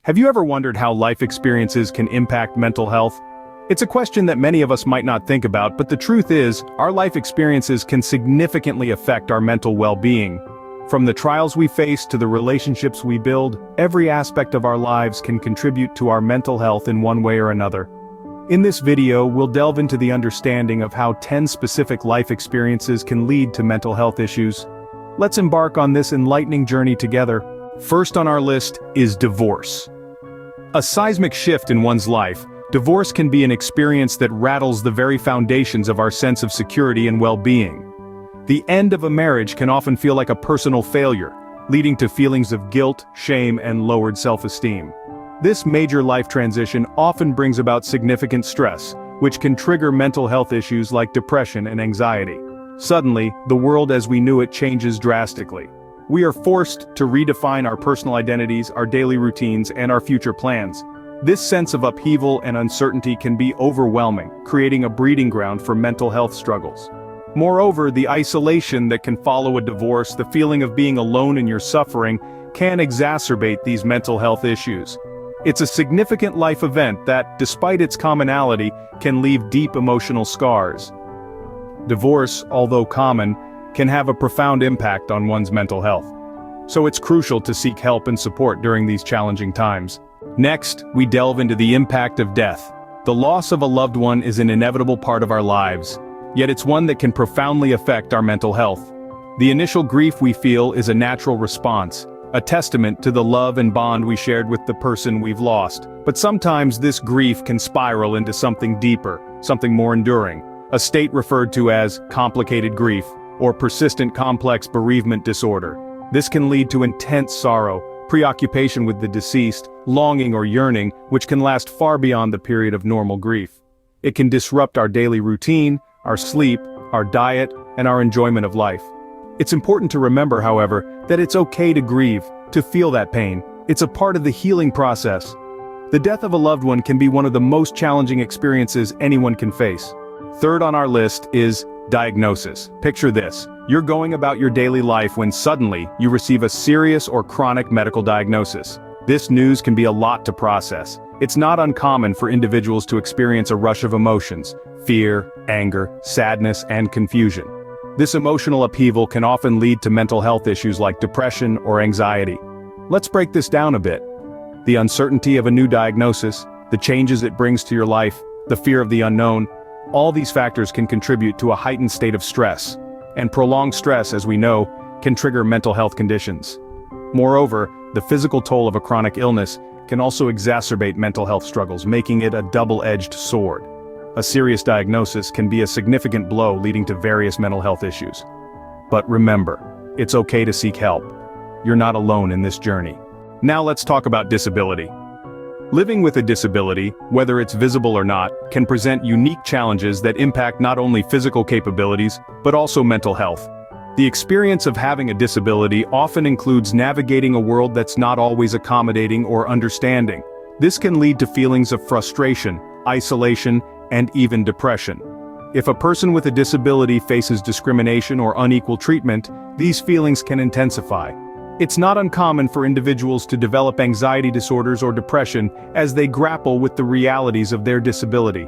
Have you ever wondered how life experiences can impact mental health? It's a question that many of us might not think about, but the truth is, our life experiences can significantly affect our mental well-being. From the trials we face to the relationships we build, every aspect of our lives can contribute to our mental health in one way or another. In this video, we'll delve into the understanding of how 10 specific life experiences can lead to mental health issues. Let's embark on this enlightening journey together. First on our list is divorce. A seismic shift in one's life, divorce can be an experience that rattles the very foundations of our sense of security and well-being. The end of a marriage can often feel like a personal failure, leading to feelings of guilt, shame, and lowered self-esteem. This major life transition often brings about significant stress, which can trigger mental health issues like depression and anxiety. Suddenly, the world as we knew it changes drastically. We are forced to redefine our personal identities, our daily routines, and our future plans. This sense of upheaval and uncertainty can be overwhelming, creating a breeding ground for mental health struggles. Moreover, the isolation that can follow a divorce, the feeling of being alone in your suffering, can exacerbate these mental health issues. It's a significant life event that, despite its commonality, can leave deep emotional scars. Divorce, although common, can have a profound impact on one's mental health. So it's crucial to seek help and support during these challenging times. Next, we delve into the impact of death. The loss of a loved one is an inevitable part of our lives, yet it's one that can profoundly affect our mental health. The initial grief we feel is a natural response, a testament to the love and bond we shared with the person we've lost. But sometimes this grief can spiral into something deeper, something more enduring, a state referred to as complicated grief, or persistent complex bereavement disorder. This can lead to intense sorrow, preoccupation with the deceased, longing or yearning, which can last far beyond the period of normal grief. It can disrupt our daily routine, our sleep, our diet, and our enjoyment of life. It's important to remember, however, that it's okay to grieve, to feel that pain. It's a part of the healing process. The death of a loved one can be one of the most challenging experiences anyone can face. Third on our list is diagnosis. Picture this. You're going about your daily life when suddenly you receive a serious or chronic medical diagnosis. This news can be a lot to process. It's not uncommon for individuals to experience a rush of emotions: fear, anger, sadness, and confusion. This emotional upheaval can often lead to mental health issues like depression or anxiety. Let's break this down a bit. The uncertainty of a new diagnosis, the changes it brings to your life, the fear of the unknown, all these factors can contribute to a heightened state of stress. And prolonged stress, as we know, can trigger mental health conditions. Moreover, the physical toll of a chronic illness can also exacerbate mental health struggles, making it a double-edged sword. A serious diagnosis can be a significant blow, leading to various mental health issues. But remember, it's okay to seek help. You're not alone in this journey. Now let's talk about disability. Living with a disability, whether it's visible or not, can present unique challenges that impact not only physical capabilities, but also mental health. The experience of having a disability often includes navigating a world that's not always accommodating or understanding. This can lead to feelings of frustration, isolation, and even depression. If a person with a disability faces discrimination or unequal treatment, these feelings can intensify. It's not uncommon for individuals to develop anxiety disorders or depression as they grapple with the realities of their disability.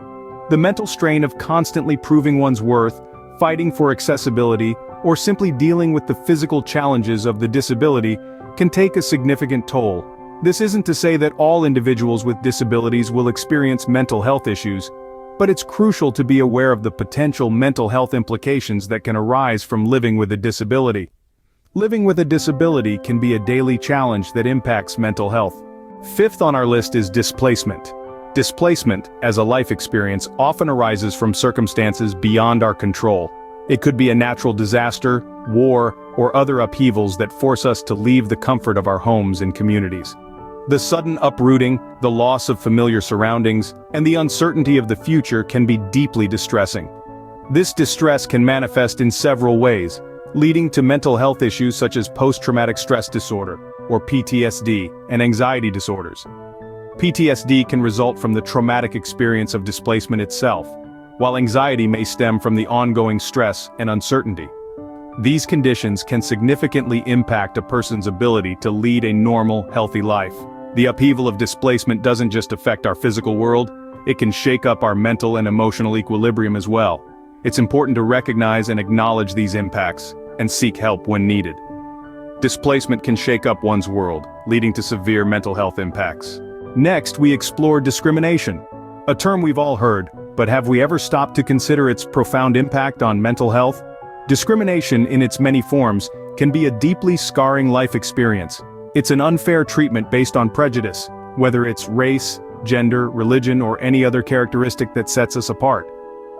The mental strain of constantly proving one's worth, fighting for accessibility, or simply dealing with the physical challenges of the disability can take a significant toll. This isn't to say that all individuals with disabilities will experience mental health issues, but it's crucial to be aware of the potential mental health implications that can arise from living with a disability. Living with a disability can be a daily challenge that impacts mental health. Fifth on our list is displacement. Displacement, as a life experience, often arises from circumstances beyond our control. It could be a natural disaster, war, or other upheavals that force us to leave the comfort of our homes and communities. The sudden uprooting, the loss of familiar surroundings, and the uncertainty of the future can be deeply distressing. This distress can manifest in several ways, leading to mental health issues such as post-traumatic stress disorder, or PTSD, and anxiety disorders. PTSD can result from the traumatic experience of displacement itself, while anxiety may stem from the ongoing stress and uncertainty. These conditions can significantly impact a person's ability to lead a normal, healthy life. The upheaval of displacement doesn't just affect our physical world, it can shake up our mental and emotional equilibrium as well. It's important to recognize and acknowledge these impacts, and seek help when needed. Displacement can shake up one's world, leading to severe mental health impacts. Next, we explore discrimination. A term we've all heard, but have we ever stopped to consider its profound impact on mental health? Discrimination, in its many forms, can be a deeply scarring life experience. It's an unfair treatment based on prejudice, whether it's race, gender, religion, or any other characteristic that sets us apart.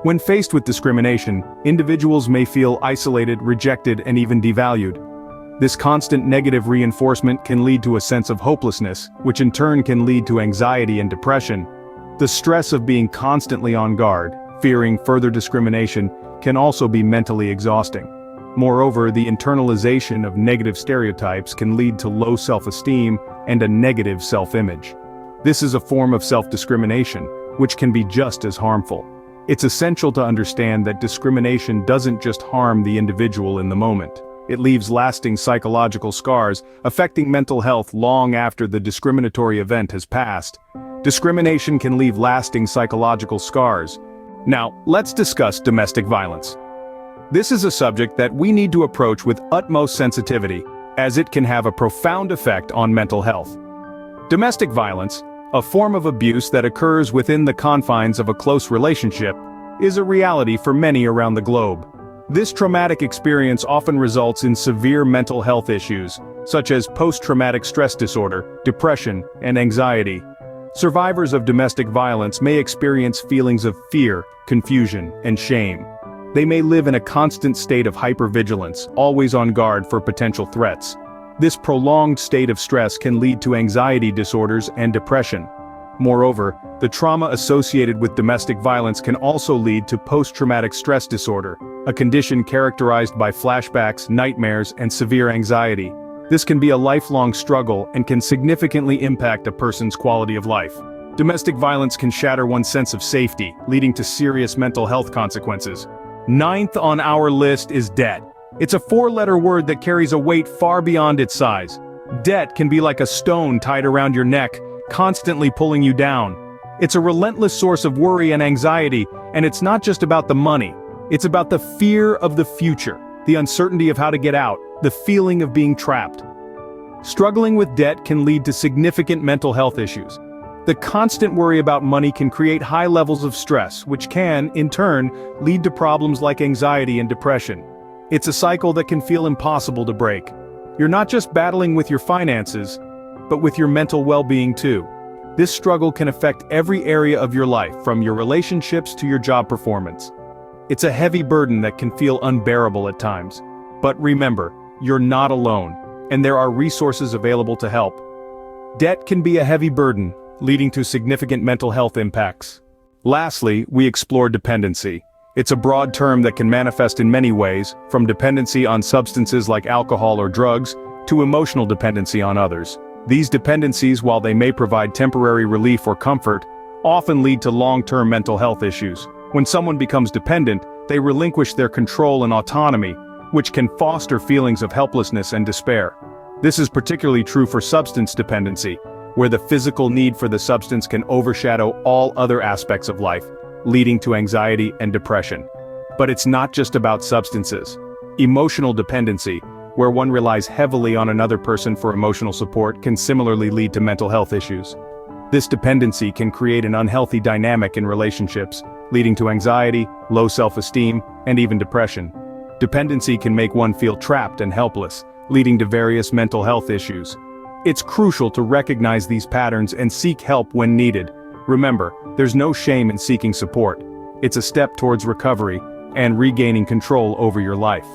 When faced with discrimination, individuals may feel isolated, rejected, and even devalued. This constant negative reinforcement can lead to a sense of hopelessness, which in turn can lead to anxiety and depression. The stress of being constantly on guard, fearing further discrimination, can also be mentally exhausting. Moreover, the internalization of negative stereotypes can lead to low self-esteem and a negative self-image. This is a form of self-discrimination, which can be just as harmful. It's essential to understand that discrimination doesn't just harm the individual in the moment. It leaves lasting psychological scars, affecting mental health long after the discriminatory event has passed. Discrimination can leave lasting psychological scars. Now, let's discuss domestic violence. This is a subject that we need to approach with utmost sensitivity, as it can have a profound effect on mental health. Domestic violence, a form of abuse that occurs within the confines of a close relationship, is a reality for many around the globe. This traumatic experience often results in severe mental health issues, such as post-traumatic stress disorder, depression, and anxiety. Survivors of domestic violence may experience feelings of fear, confusion, and shame. They may live in a constant state of hypervigilance, always on guard for potential threats. This prolonged state of stress can lead to anxiety disorders and depression. Moreover, the trauma associated with domestic violence can also lead to post-traumatic stress disorder, a condition characterized by flashbacks, nightmares, and severe anxiety. This can be a lifelong struggle and can significantly impact a person's quality of life. Domestic violence can shatter one's sense of safety, leading to serious mental health consequences. Ninth on our list is debt. It's a four-letter word that carries a weight far beyond its size. Debt can be like a stone tied around your neck, constantly pulling you down. It's a relentless source of worry and anxiety, and it's not just about the money. It's about the fear of the future, the uncertainty of how to get out, the feeling of being trapped. Struggling with debt can lead to significant mental health issues. The constant worry about money can create high levels of stress, which can, in turn, lead to problems like anxiety and depression. It's a cycle that can feel impossible to break. You're not just battling with your finances, but with your mental well-being too. This struggle can affect every area of your life, from your relationships to your job performance. It's a heavy burden that can feel unbearable at times. But remember, you're not alone, and there are resources available to help. Debt can be a heavy burden, leading to significant mental health impacts. Lastly, we explore dependency. It's a broad term that can manifest in many ways, from dependency on substances like alcohol or drugs, to emotional dependency on others. These dependencies, while they may provide temporary relief or comfort, often lead to long-term mental health issues. When someone becomes dependent, they relinquish their control and autonomy, which can foster feelings of helplessness and despair. This is particularly true for substance dependency, where the physical need for the substance can overshadow all other aspects of life, leading to anxiety and depression. But it's not just about substances. Emotional dependency, where one relies heavily on another person for emotional support, can similarly lead to mental health issues. This dependency can create an unhealthy dynamic in relationships, leading to anxiety, low self-esteem, and even depression. Dependency can make one feel trapped and helpless, leading to various mental health issues. It's crucial to recognize these patterns and seek help when needed. Remember, there's no shame in seeking support. It's a step towards recovery and regaining control over your life.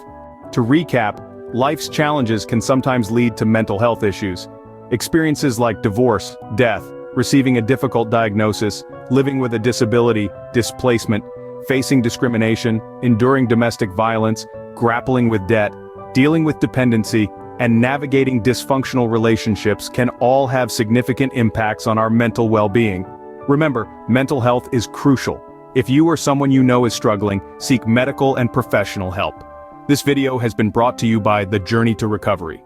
To recap, life's challenges can sometimes lead to mental health issues. Experiences like divorce, death, receiving a difficult diagnosis, living with a disability, displacement, facing discrimination, enduring domestic violence, grappling with debt, dealing with dependency, and navigating dysfunctional relationships can all have significant impacts on our mental well-being. Remember, mental health is crucial. If you or someone you know is struggling, seek medical and professional help. This video has been brought to you by The Journey to Recovery.